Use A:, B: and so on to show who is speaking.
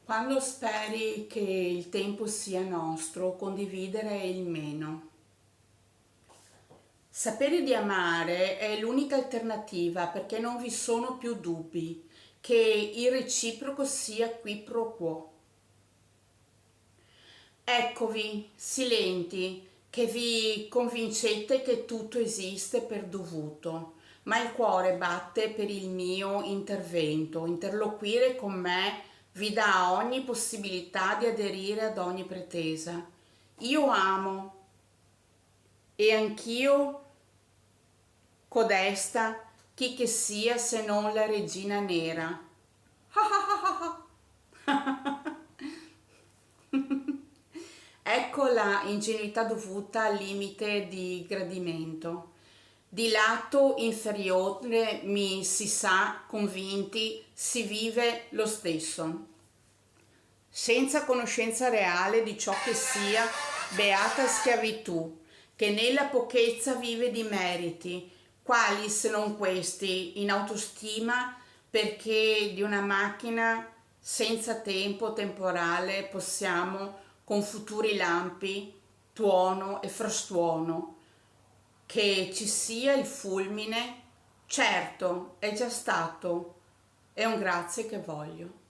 A: Quando speri che il tempo sia nostro, condividere è il meno. Sapere di amare è l'unica alternativa perché non vi sono più dubbi che il reciproco sia qui pro quo. Eccovi, silenti, che vi convincete che tutto esiste per dovuto, ma il cuore batte per il mio intervento. Interloquire con me vi dà ogni possibilità di aderire ad ogni pretesa. Io amo e anch'io codesta, chi che sia se non la regina nera. Ecco la ingenuità dovuta al limite di gradimento. Di lato inferiore mi si sa convinti si vive lo stesso, senza conoscenza reale di ciò che sia beata schiavitù, che nella pochezza vive di meriti, quali se non questi, in autostima, perché di una macchina senza tempo temporale possiamo, con futuri lampi, tuono e frastuono, che ci sia il fulmine, certo, è già stato, è un grazie che voglio.